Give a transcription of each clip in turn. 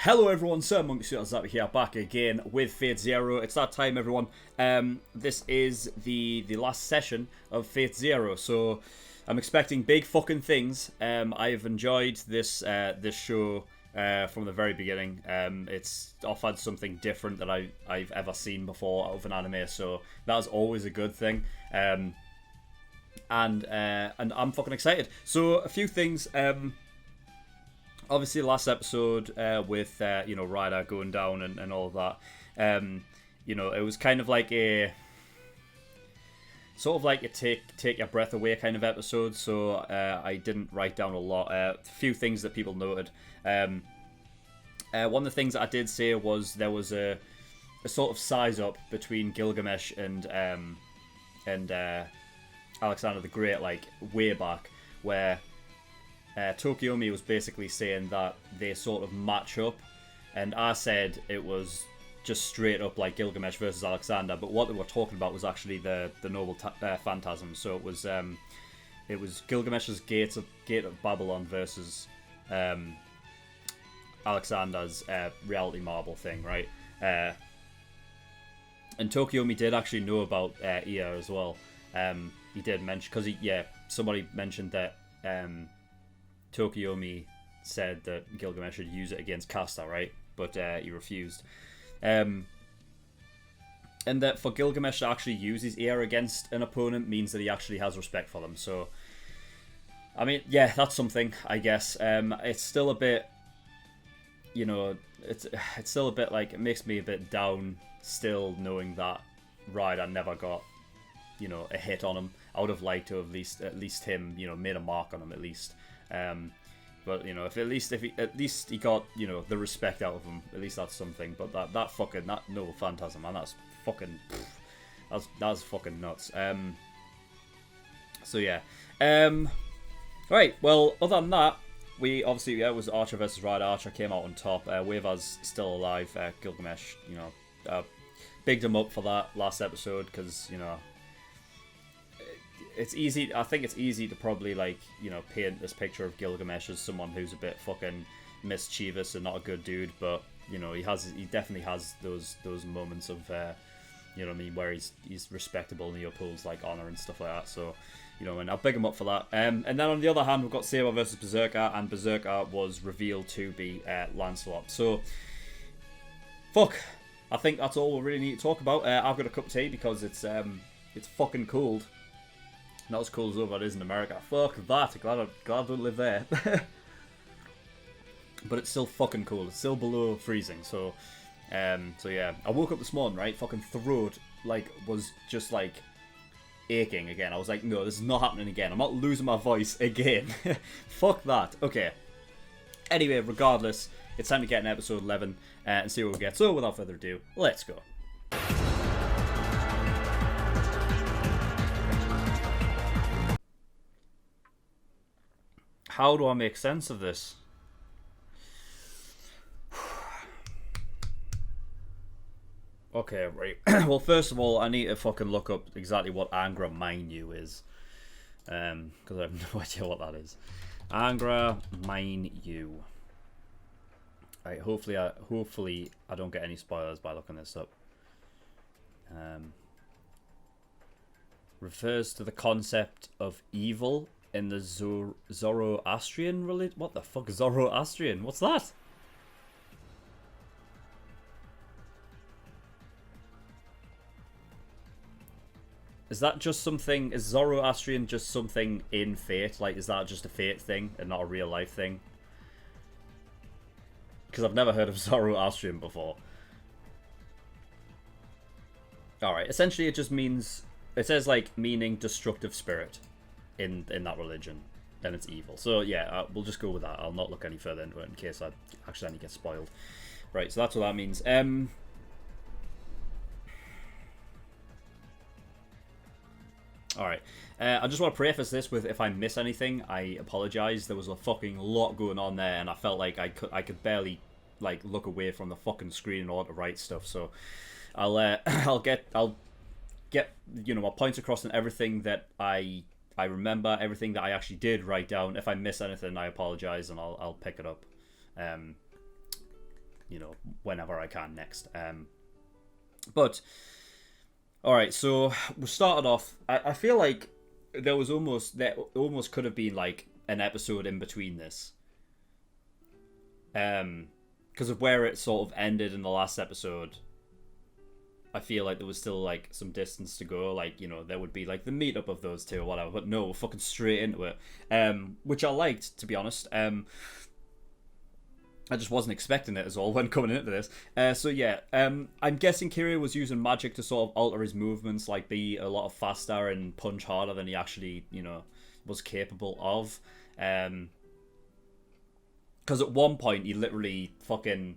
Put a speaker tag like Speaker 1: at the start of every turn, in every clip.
Speaker 1: Hello everyone, SirMonkeySuit here, back again with Fate Zero. It's that time, everyone. This is the last session of Fate Zero, so I'm expecting big fucking things. I've enjoyed this show from the very beginning. It's offered something different that I've ever seen before out of an anime, so that's always a good thing. And I'm fucking excited. So a few things. Obviously, last episode with Ryder going down and all of that, it was kind of like a take your breath away kind of episode. So I didn't write down a lot. A few things that people noted. One of the things that I did say was there was a sort of size up between Gilgamesh and Alexander the Great, like way back, where Tokiomi was basically saying that they sort of match up, and I said it was just straight up like Gilgamesh versus Alexander, but what they were talking about was actually the noble phantasm. So it was Gilgamesh's Gate of Babylon versus Alexander's reality marble thing, right? And Tokiomi did actually know about Ea as well. He did mention, because somebody mentioned that Tokiomi said that Gilgamesh should use it against Kasta, right? But he refused. And that for Gilgamesh to actually use his ear against an opponent means that he actually has respect for them. So, I mean, yeah, that's something, I guess. It's still a bit, it's still a bit like, it makes me a bit down still knowing that Ryder never got, a hit on him. I would have liked to have at least him, made a mark on him at least. But if he got the respect out of him, at least that's something. But that noble phantasm, man, that's fucking that's fucking nuts. So yeah. Right. Well, other than that, we obviously it was Archer versus Ryder. Archer came out on top. Waver's still alive. Gilgamesh, bigged him up for that last episode because it's easy. I think it's easy to probably paint this picture of Gilgamesh as someone who's a bit fucking mischievous and not a good dude, but he definitely has those moments of where he's respectable and he upholds honor and stuff like that. So and I'll big him up for that. And then on the other hand, we've got Saber versus Berserker, and Berserker was revealed to be Lancelot. So fuck, I think that's all we really need to talk about. I've got a cup of tea because it's fucking cold. Not as cold as over it is in America. Fuck that. Glad I don't live there. But it's still fucking cold. It's still below freezing. So yeah. I woke up this morning, right? Fucking throat was just aching again. I was like, no, this is not happening again. I'm not losing my voice again. Fuck that. Okay. Anyway, regardless, it's time to get in episode 11 and see what we get. So without further ado, let's go. How do I make sense of this? Okay, right. Well, first of all, I need to fucking look up exactly what Angra Mainyu is. Because I have no idea what that is. Angra Mainyu. Right, hopefully I don't get any spoilers by looking this up. Refers to the concept of evil in the Zoroastrian religion. What the fuck, Zoroastrian? What's that? Is that just something? Is Zoroastrian just something in Fate? Is that just a Fate thing and not a real life thing? Because I've never heard of Zoroastrian before. Alright, essentially it just means, it says meaning destructive spirit in that religion, then it's evil. So yeah, we'll just go with that. I'll not look any further into it in case I accidentally get spoiled. Right, so that's what that means. Alright, I just want to preface this with, if I miss anything, I apologise. There was a fucking lot going on there, and I felt like I could barely look away from the fucking screen in order to write stuff. So I'll get my points across on everything that I remember, everything that I actually did write down. If I miss anything, I apologise and I'll pick it up. whenever I can next. But all right, so we started off. I feel like there almost could have been like an episode in between this, because of where it sort of ended in the last episode. I feel like there was still like some distance to go. Like, there would be like the meetup of those two or whatever. But no, we're fucking straight into it, which I liked, to be honest. I just wasn't expecting it as all when coming into this. So yeah, I'm guessing Kiryu was using magic to sort of alter his movements, like be a lot faster and punch harder than he actually, was capable of. Because at one point he literally fucking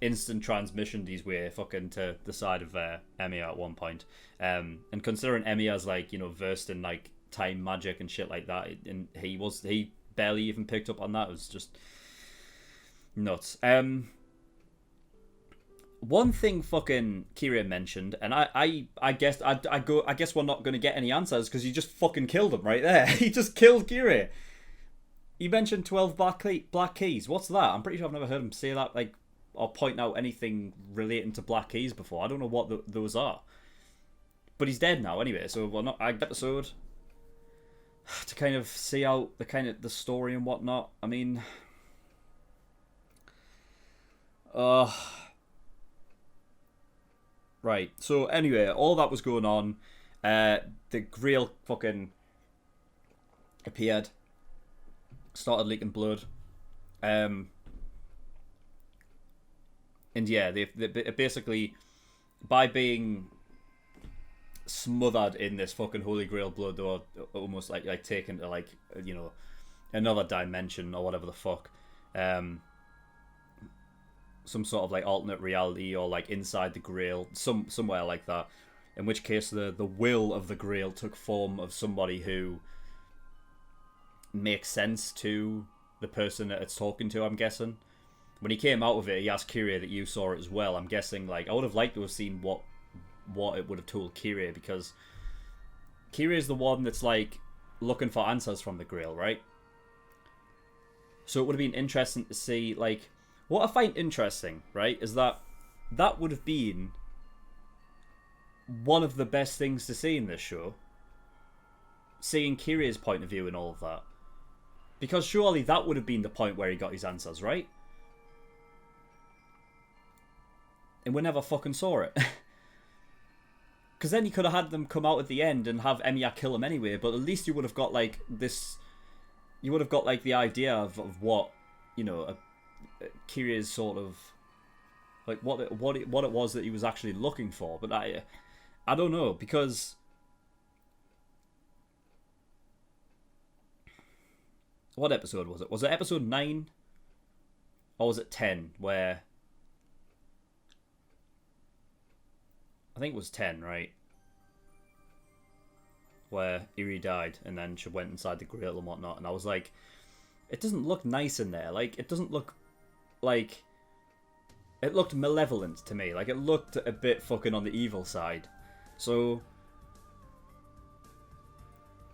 Speaker 1: instant transmissioned his way fucking to the side of Emiya at one point. And considering Emiya's like, versed in like time magic and shit like that, and he barely even picked up on that. It was just nuts. One thing fucking Kiryu mentioned, and I guess we're not gonna get any answers because he just fucking killed him right there. He just killed Kiryu. He mentioned 12 black keys. What's that? I'm pretty sure I've never heard him say that, like, or point out anything relating to black keys before. I don't know what those are. But he's dead now anyway, so we're not episode to kind of see out the story and whatnot. I mean, right. So anyway, all that was going on. The Grail fucking appeared, started leaking blood. And yeah, they basically, by being smothered in this fucking Holy Grail blood, or almost like taken to like, another dimension or whatever the fuck, some sort of like alternate reality or like inside the Grail, somewhere like that. In which case, the will of the Grail took form of somebody who makes sense to the person that it's talking to, I'm guessing. When he came out of it, he asked Kiryu that you saw it as well. I'm guessing, like, I would have liked to have seen what it would have told Kiryu, because Kiryu is the one that's, like, looking for answers from the Grail, right? So it would have been interesting to see, like, what I find interesting, right, is that would have been one of the best things to see in this show. Seeing Kiryu's point of view and all of that. Because surely that would have been the point where he got his answers, right? And we never fucking saw it. Because then you could have had them come out at the end and have Emiya kill him anyway, but at least you would have got like this. You would have got like the idea of what, Kiryu's sort of like what it was that he was actually looking for. But I don't know, because what episode was it? Was it episode 9 or was it 10 where? I think it was 10, right? Where Eri died and then she went inside the Grail and whatnot. And I was like, it doesn't look nice in there. Like, it doesn't look like... It looked malevolent to me. Like, it looked a bit fucking on the evil side. So...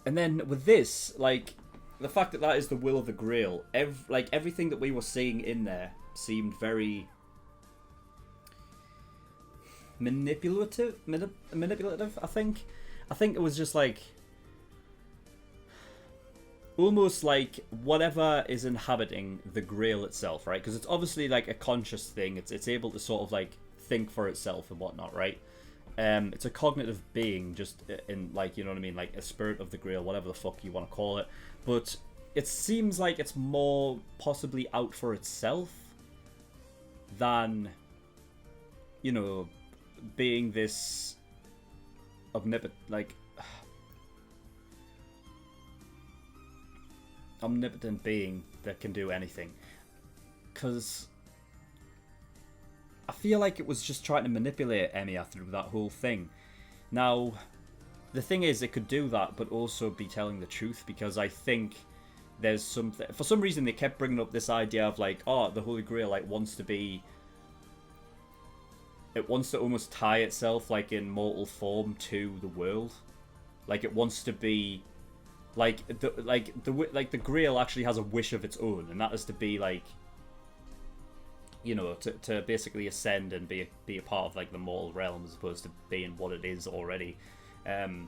Speaker 1: And then with this, like, the fact that is the will of the Grail, everything that we were seeing in there seemed very... manipulative, I think it was just like almost like whatever is inhabiting the Grail itself, right? Because it's obviously like a conscious thing. It's able to sort of like think for itself and whatnot, right? It's a cognitive being, just in like, you know what I mean, like a spirit of the Grail, whatever the fuck you want to call it. But it seems like it's more possibly out for itself than, being this omnipotent being that can do anything. Because I feel like it was just trying to manipulate Emiya through that whole thing. Now, the thing is, it could do that, but also be telling the truth, because I think there's something... For some reason, they kept bringing up this idea of, like, oh, the Holy Grail, like, wants to be... It wants to almost tie itself, like, in mortal form to the world. Like, it wants to be... the Grail actually has a wish of its own, and that is to be, like... to basically ascend and be a part of like the mortal realm as opposed to being what it is already. Um,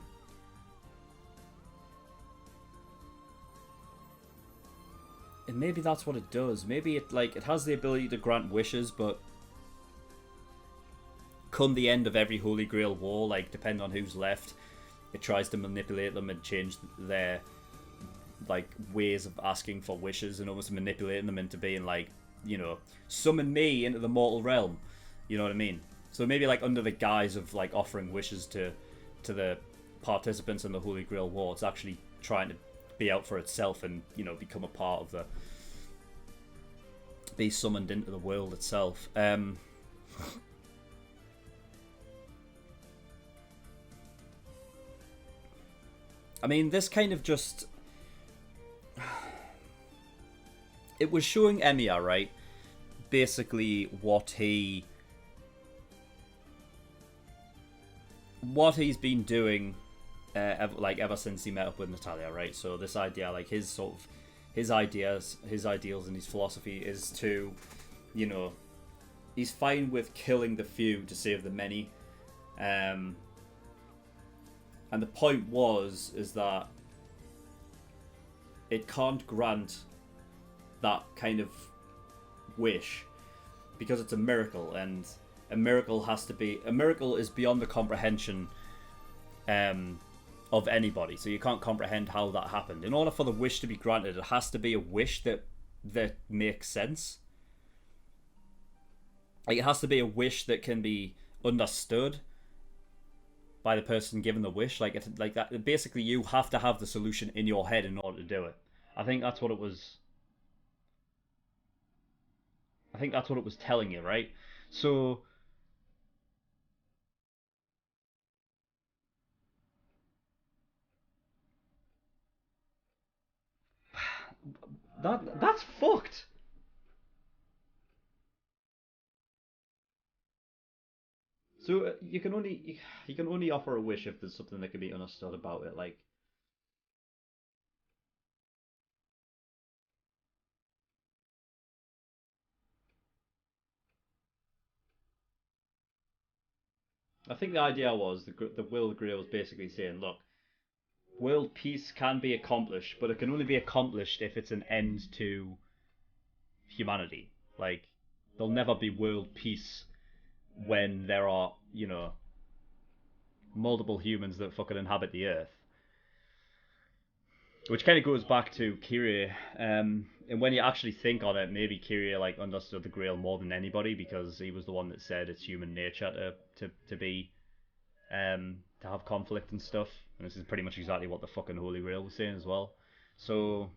Speaker 1: and maybe that's what it does. Maybe it has the ability to grant wishes, but come the end of every Holy Grail war, like depending on who's left, it tries to manipulate them and change their like ways of asking for wishes and almost manipulating them into being like, summon me into the mortal realm. You know what I mean? So maybe like under the guise of like offering wishes to the participants in the Holy Grail War, it's actually trying to be out for itself and become a part of be summoned into the world itself. I mean, this kind of just... It was showing Emiya, right? Basically what he's been doing ever since he met up with Natalia, right? So this idea, like his ideals and his philosophy is to, he's fine with killing the few to save the many. And the point is that it can't grant that kind of wish because it's a miracle, and a miracle is beyond the comprehension of anybody. So you can't comprehend how that happened. In order for the wish to be granted, it has to be a wish that makes sense. Like, it has to be a wish that can be understood by the person given the wish. Like that. Basically, you have to have the solution in your head in order to do it. I think that's what it was telling you, right? So that's fucked. So you can only offer a wish if there's something that can be understood about it. Like, I think the idea was the will of Grail was basically saying, look, world peace can be accomplished, but it can only be accomplished if it's an end to humanity. Like, there'll never be world peace when there are, multiple humans that fucking inhabit the earth. Which kind of goes back to Kyrie. And when you actually think on it, maybe Kyrie like understood the Grail more than anybody because he was the one that said it's human nature to be to have conflict and stuff. And this is pretty much exactly what the fucking Holy Grail was saying as well. So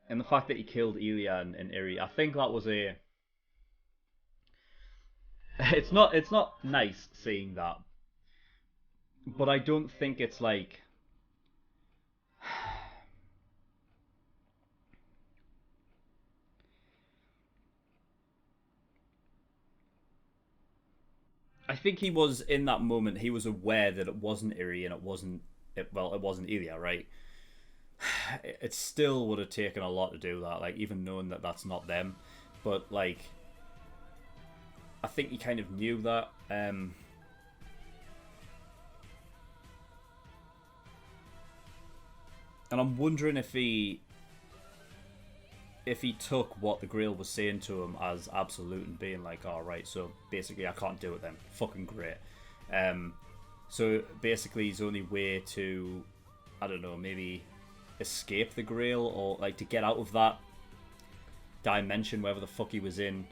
Speaker 1: and the fact that he killed Ilya and Iri, I think that was a. It's not nice seeing that, but I don't think it's like. I think he was in that moment. He was aware that it wasn't Iri and it wasn't Ilya, right? It still would have taken a lot to do that, like even knowing that that's not them. But like, I think he kind of knew that. And I'm wondering if he took what the Grail was saying to him as absolute and being like, all right, so basically I can't do it then. Fucking great. So basically his only way to, I don't know, maybe escape the Grail or like to get out of that dimension, wherever the fuck he was in,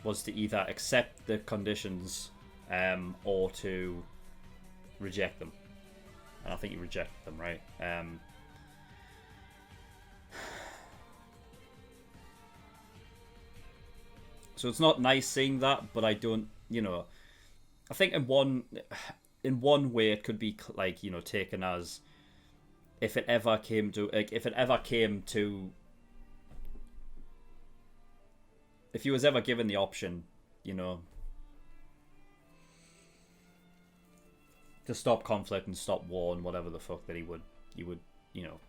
Speaker 1: was to either accept the conditions or to reject them. And I think he rejected them, right? So it's not nice seeing that, but I don't, I think in one way it could be like, taken as if it ever came to if he was ever given the option, you know, to stop conflict and stop war and whatever the fuck, that he would, you know,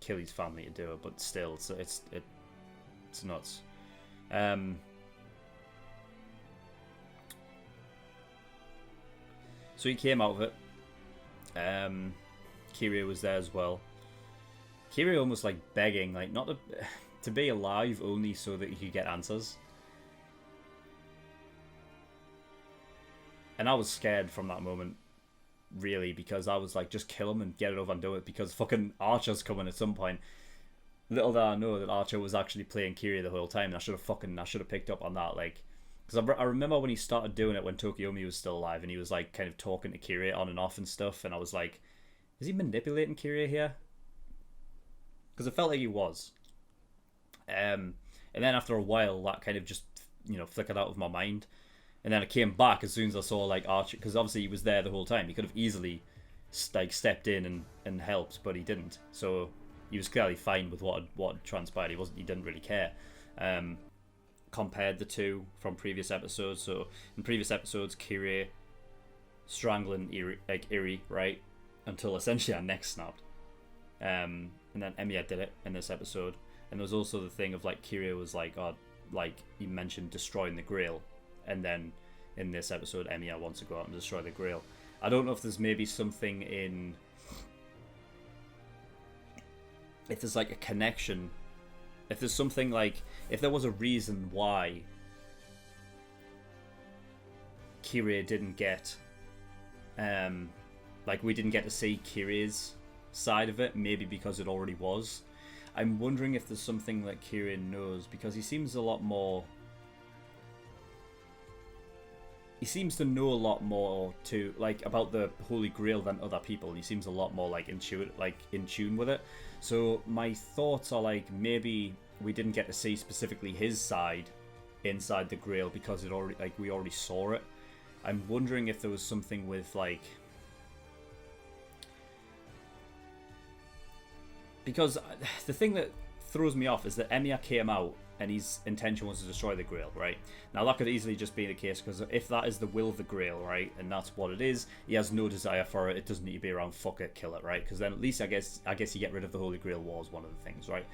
Speaker 1: kill his family to do it. But still, it's nuts. So he came out of it. Kiria was there as well. Kiria almost like begging, like not to be alive only so that he could get answers. And I was scared from that moment, really, because I was like, just kill him and get it over and do it, because fucking Archer's coming at some point. Little did I know that Archer was actually playing Kiria the whole time, and I should have picked up on that, like, because I remember when he started doing it when Tokiomi was still alive, and he was like kind of talking to Kiria on and off and stuff, and I was like, is he manipulating Kiria here? Because it felt like he was. And then after a while, that kind of just, you know, flickered out of my mind. And then it came back as soon as I saw like Archer, because obviously he was there the whole time. He could have easily like stepped in and helped, but he didn't. So he was clearly fine with what transpired. He didn't really care. Compared the two from previous episodes. So in previous episodes, Kiria strangling Iri, right, until essentially her neck snapped. And then Emiya did it in this episode. And there was also the thing of like Kiria was like, like he mentioned destroying the Grail, and then in this episode Emiya wants to go out and destroy the Grail. I don't know if there's maybe something in, if there's like a connection, if there's something like, if there was a reason why Kiria didn't get, like we didn't get to see Kiria's side of it, maybe because it already was. I'm wondering if there's something that Kiria knows, because he seems a lot more, he seems to know a lot more to like about the Holy Grail than other people. He seems a lot more like in tune with it. So my thoughts are like, maybe we didn't get to see specifically his side inside the Grail because it already, like, we already saw it. I'm wondering if there was something with like, because the thing that throws me off is that Emiya came out and his intention was to destroy the Grail, right? Now that could easily just be the case, because if that is the will of the Grail, right, and that's what it is, he has no desire for it, it doesn't need to be around, fuck it, kill it, right? Because then at least I guess you get rid of the Holy Grail was one of the things, right?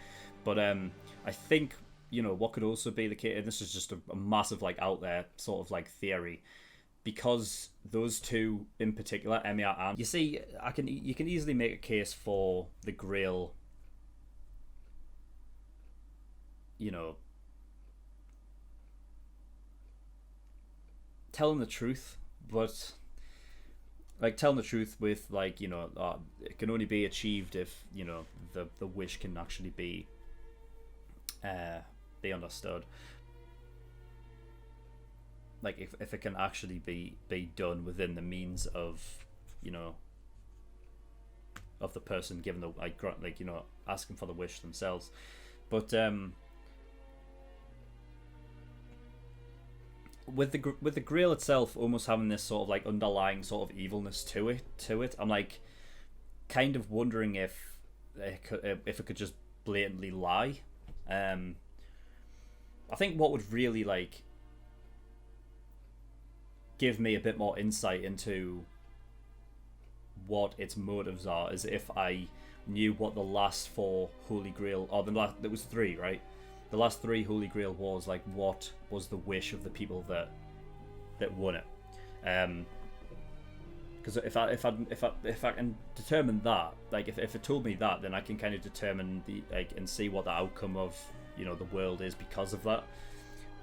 Speaker 1: But I think, you know, what could also be the case, and this is just a massive like out there sort of like theory, because those two in particular, Emiya and, you see, you can easily make a case for the Grail, you know, telling the truth, but like telling the truth with like, you know, it can only be achieved if, you know, the wish can actually be understood. Like if it can actually be done within the means of, you know, of the person given the like you know, asking for the wish themselves. But with the Grail itself almost having this sort of like underlying sort of evilness to it, I'm like kind of wondering if it could just blatantly lie. I think what would really like give me a bit more insight into what its motives are is if I knew what the last 4 Holy Grail, or there was 3, right? The last 3 Holy Grail wars, like what was the wish of the people that won it? Because if I can determine that, like if it told me that, then I can kind of determine the like and see what the outcome of, you know, the world is because of that.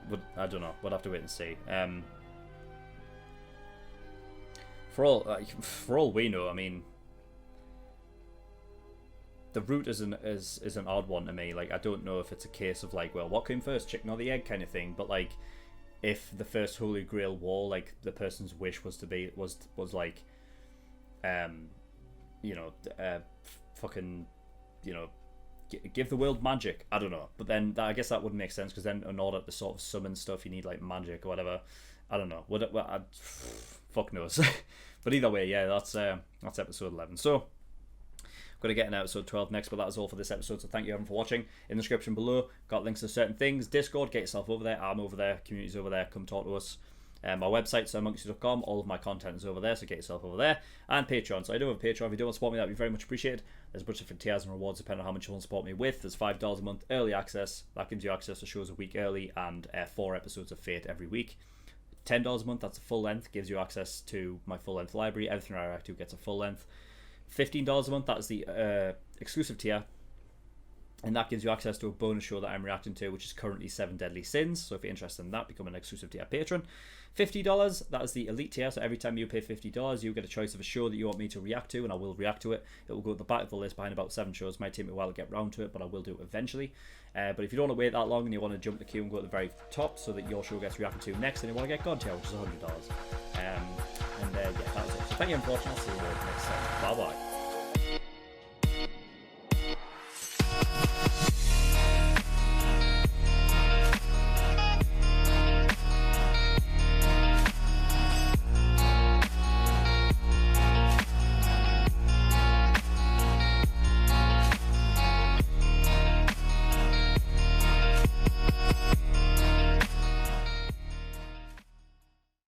Speaker 1: But I don't know. We'll have to wait and see. For all we know, I mean, the route is an odd one to me. Like, I don't know if it's a case of like, well, what came first, chicken or the egg kind of thing. But like, if the first Holy Grail war, like the person's wish was to be was like, you know, fucking, you know, give the world magic. I don't know, but then I guess that wouldn't make sense, because then in order to sort of summon stuff, you need like magic or whatever. I don't know. Fuck knows. But either way, yeah, that's episode 11. So Going to get an episode 12 next, but that is all for this episode. So thank you everyone for watching. In the description below, got links to certain things. Discord, get yourself over there. I'm over there. Community's over there. Come talk to us. My website, SirMonkeySuit.com, all of my content is over there, so get yourself over there. And Patreon. So I do have a Patreon. If you don't want to support me, that would be very much appreciated. There's a bunch of different tiers and rewards depending on how much you want to support me with. There's $5 a month early access. That gives you access to shows a week early and 4 episodes of Fate every week. $10 a month, that's a full length, gives you access to my full length library. Everything I react to gets a full length. $15 a month, that's the exclusive tier. And that gives you access to a bonus show that I'm reacting to, which is currently 7 Deadly Sins. So if you're interested in that, become an exclusive tier patron. $50, that is the elite tier. So every time you pay $50, you get a choice of a show that you want me to react to, and I will react to it. It will go at the back of the list behind about 7 shows. It might take me a while to get round to it, but I will do it eventually. But if you don't want to wait that long and you want to jump the queue and go at the very top so that your show gets reacted to next, and you want to get God tier, which is $100. Yeah, that's it. So thank you for watching. I'll see you next time. Bye bye.